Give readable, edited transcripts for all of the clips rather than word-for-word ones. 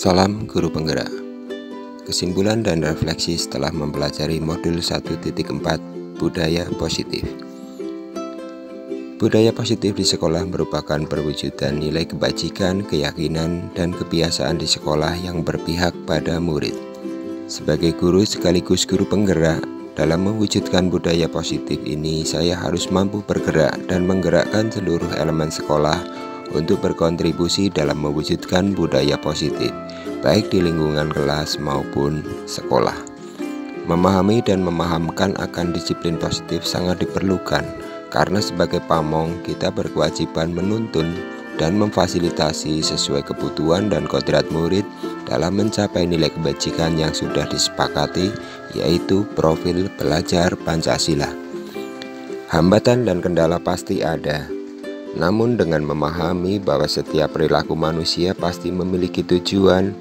Salam Guru Penggerak. Kesimpulan dan refleksi setelah mempelajari modul 1.4 Budaya Positif. Budaya positif di sekolah merupakan perwujudan nilai kebajikan, keyakinan, dan kebiasaan di sekolah yang berpihak pada murid. Sebagai guru sekaligus guru penggerak, dalam mewujudkan budaya positif ini, saya harus mampu bergerak dan menggerakkan seluruh elemen sekolah untuk berkontribusi dalam mewujudkan budaya positif, baik di lingkungan kelas maupun sekolah. Memahami dan memahamkan akan disiplin positif sangat diperlukan, karena sebagai pamong kita berkewajiban menuntun dan memfasilitasi sesuai kebutuhan dan kodrat murid dalam mencapai nilai kebajikan yang sudah disepakati, yaitu profil belajar Pancasila. Hambatan dan kendala pasti ada, namun dengan memahami bahwa setiap perilaku manusia pasti memiliki tujuan,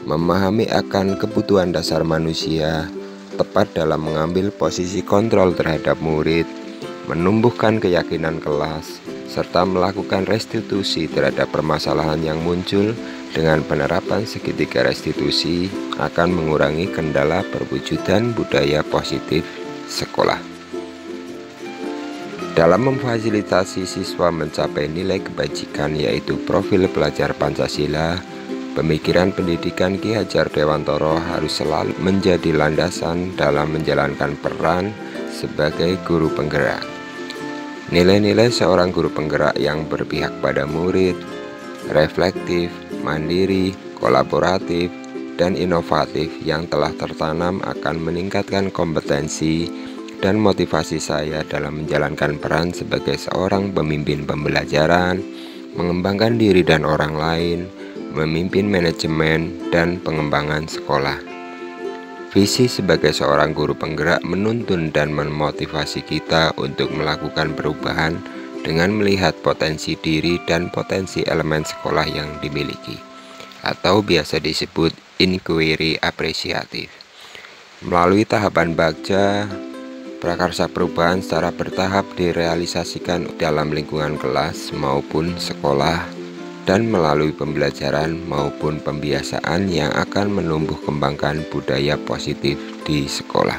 memahami akan kebutuhan dasar manusia, tepat dalam mengambil posisi kontrol terhadap murid, menumbuhkan keyakinan kelas, serta melakukan restitusi terhadap permasalahan yang muncul dengan penerapan segitiga restitusi akan mengurangi kendala perwujudan budaya positif sekolah. Dalam memfasilitasi siswa mencapai nilai kebajikan yaitu profil pelajar Pancasila, pemikiran pendidikan Ki Hadjar Dewantoro harus selalu menjadi landasan dalam menjalankan peran sebagai guru penggerak. Nilai-nilai seorang guru penggerak yang berpihak pada murid, reflektif, mandiri, kolaboratif, dan inovatif yang telah tertanam akan meningkatkan kompetensi dan motivasi saya dalam menjalankan peran sebagai seorang pemimpin pembelajaran, mengembangkan diri dan orang lain, memimpin manajemen dan pengembangan sekolah. Visi sebagai seorang guru penggerak menuntun dan memotivasi kita untuk melakukan perubahan dengan melihat potensi diri dan potensi elemen sekolah yang dimiliki, atau biasa disebut inquiry apresiatif. Melalui tahapan bagja, prakarsa perubahan secara bertahap direalisasikan dalam lingkungan kelas maupun sekolah, dan melalui pembelajaran maupun pembiasaan yang akan menumbuh kembangkan budaya positif di sekolah.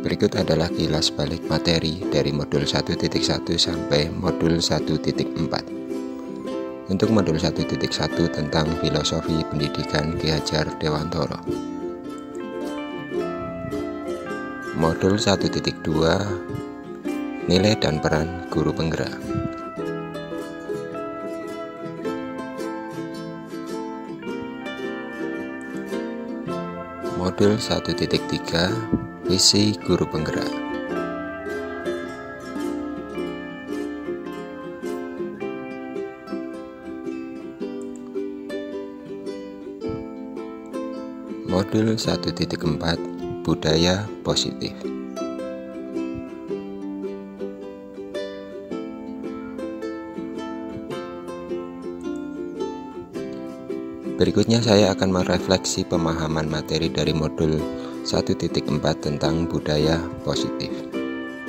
Berikut adalah kilas balik materi dari modul 1.1 sampai modul 1.4. Untuk modul 1.1 tentang filosofi pendidikan Ki Hadjar Dewantoro. Modul 1.2 Nilai dan peran guru penggerak. Modul 1.3 Visi guru penggerak. Modul 1.4 Budaya positif. Berikutnya saya akan merefleksi pemahaman materi dari modul 1.4 tentang budaya positif.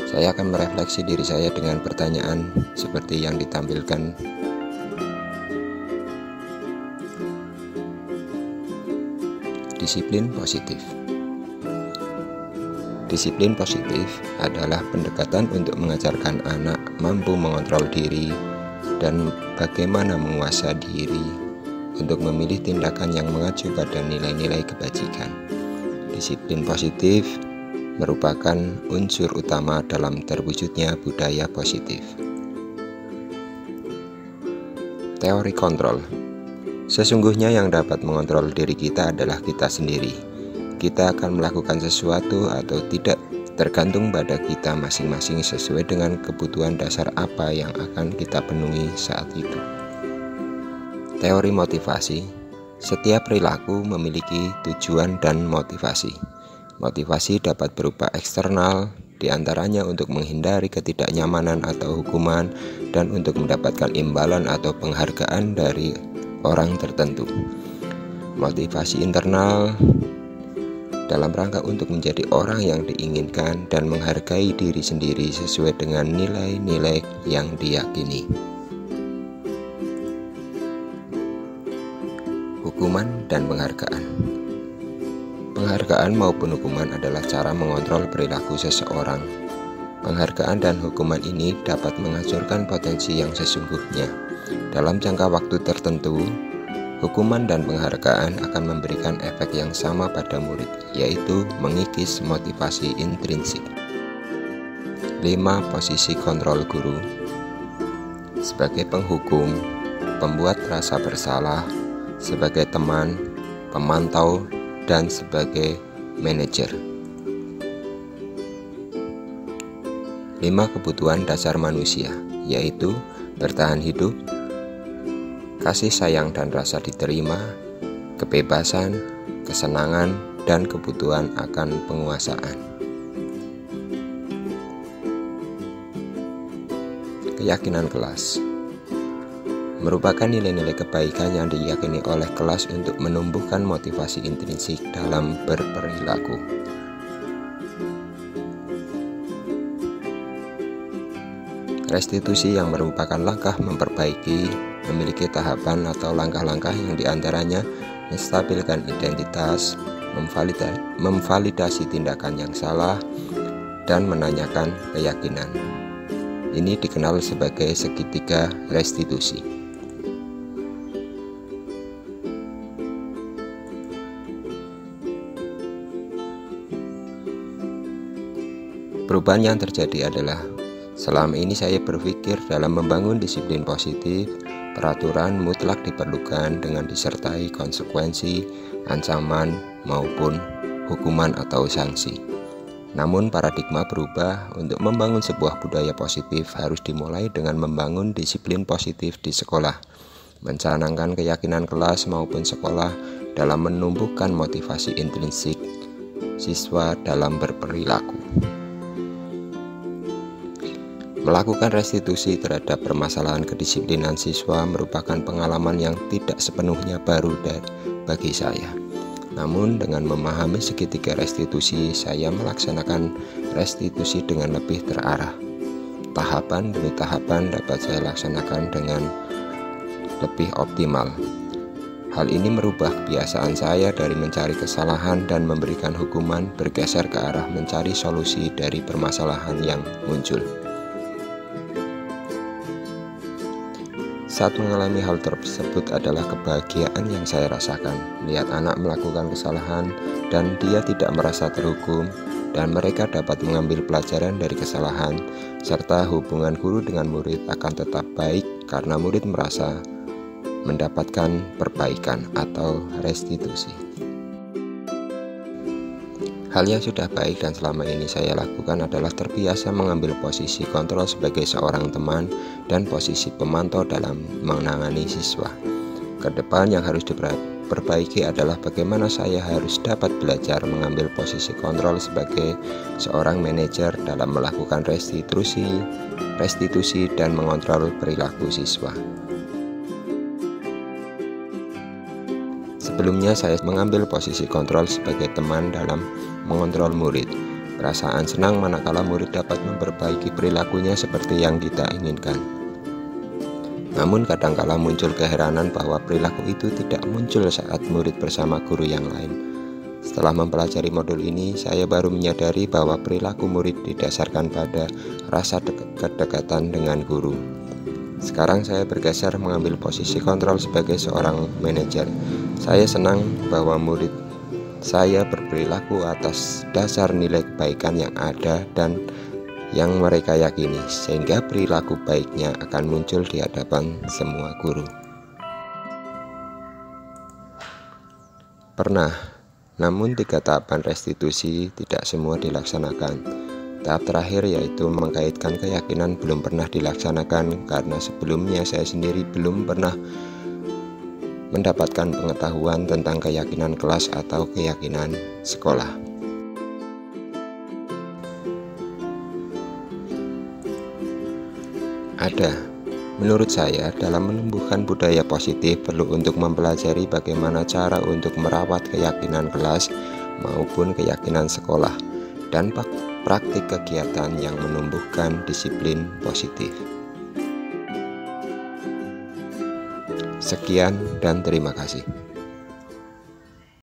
Saya akan merefleksi diri saya dengan pertanyaan seperti yang ditampilkan. Disiplin positif. Disiplin positif adalah pendekatan untuk mengajarkan anak mampu mengontrol diri dan bagaimana menguasai diri untuk memilih tindakan yang mengacu pada nilai-nilai kebajikan. Disiplin positif merupakan unsur utama dalam terwujudnya budaya positif. Teori kontrol. Sesungguhnya yang dapat mengontrol diri kita adalah kita sendiri. Kita akan melakukan sesuatu atau tidak tergantung pada kita masing-masing sesuai dengan kebutuhan dasar apa yang akan kita penuhi saat itu. Teori motivasi. Setiap perilaku memiliki tujuan dan motivasi. Motivasi dapat berupa eksternal, diantaranya untuk menghindari ketidaknyamanan atau hukuman, dan untuk mendapatkan imbalan atau penghargaan dari orang tertentu. Motivasi internal dalam rangka untuk menjadi orang yang diinginkan dan menghargai diri sendiri sesuai dengan nilai-nilai yang diyakini. Hukuman dan penghargaan. Penghargaan maupun hukuman adalah cara mengontrol perilaku seseorang. Penghargaan dan hukuman ini dapat menghancurkan potensi yang sesungguhnya. Dalam jangka waktu tertentu, hukuman dan penghargaan akan memberikan efek yang sama pada murid, yaitu mengikis motivasi intrinsik. 5. Posisi kontrol guru. Sebagai penghukum, pembuat rasa bersalah, sebagai teman, pemantau, dan sebagai manajer. 5 kebutuhan dasar manusia, yaitu bertahan hidup, kasih sayang dan rasa diterima, kebebasan, kesenangan, dan kebutuhan akan penguasaan. Keyakinan kelas merupakan nilai-nilai kebaikan yang diyakini oleh kelas untuk menumbuhkan motivasi intrinsik dalam berperilaku. Restitusi yang merupakan langkah memperbaiki, memiliki tahapan atau langkah-langkah yang diantaranya menstabilkan identitas, memvalidasi tindakan yang salah, dan menanyakan keyakinan. Ini dikenal sebagai segitiga restitusi. Perubahan yang terjadi adalah selama ini saya berpikir dalam membangun disiplin positif, peraturan mutlak diperlukan dengan disertai konsekuensi, ancaman, maupun hukuman atau sanksi. Namun paradigma berubah. Untuk membangun sebuah budaya positif harus dimulai dengan membangun disiplin positif di sekolah, mencanangkan keyakinan kelas maupun sekolah dalam menumbuhkan motivasi intrinsik siswa dalam berperilaku. Melakukan restitusi terhadap permasalahan kedisiplinan siswa merupakan pengalaman yang tidak sepenuhnya baru bagi saya. Namun dengan memahami segitiga restitusi, saya melaksanakan restitusi dengan lebih terarah. Tahapan demi tahapan dapat saya laksanakan dengan lebih optimal. Hal ini merubah kebiasaan saya dari mencari kesalahan dan memberikan hukuman bergeser ke arah mencari solusi dari permasalahan yang muncul. Saat mengalami hal tersebut adalah kebahagiaan yang saya rasakan, melihat anak melakukan kesalahan dan dia tidak merasa terhukum, dan mereka dapat mengambil pelajaran dari kesalahan, serta hubungan guru dengan murid akan tetap baik karena murid merasa mendapatkan perbaikan atau restitusi. Hal yang sudah baik dan selama ini saya lakukan adalah terbiasa mengambil posisi kontrol sebagai seorang teman dan posisi pemantau dalam menangani siswa. Kedepan yang harus diperbaiki adalah bagaimana saya harus dapat belajar mengambil posisi kontrol sebagai seorang manajer dalam melakukan restitusi dan mengontrol perilaku siswa. Sebelumnya saya mengambil posisi kontrol sebagai teman dalam mengontrol murid. Perasaan senang manakala murid dapat memperbaiki perilakunya seperti yang kita inginkan. Namun kadangkala muncul keheranan bahwa perilaku itu tidak muncul saat murid bersama guru yang lain. Setelah mempelajari modul ini, saya baru menyadari bahwa perilaku murid didasarkan pada rasa kedekatan dengan guru. Sekarang saya bergeser mengambil posisi kontrol sebagai seorang manajer. Saya senang bahwa murid saya berperilaku atas dasar nilai kebaikan yang ada dan yang mereka yakini, sehingga perilaku baiknya akan muncul di hadapan semua guru. Pernah, namun 3 tahapan restitusi tidak semua dilaksanakan. Tahap terakhir yaitu mengkaitkan keyakinan belum pernah dilaksanakan karena sebelumnya saya sendiri belum pernah mendapatkan pengetahuan tentang keyakinan kelas atau keyakinan sekolah. Menurut saya, dalam menumbuhkan budaya positif perlu untuk mempelajari bagaimana cara untuk merawat keyakinan kelas maupun keyakinan sekolah dan praktik kegiatan yang menumbuhkan disiplin positif. Sekian dan terima kasih.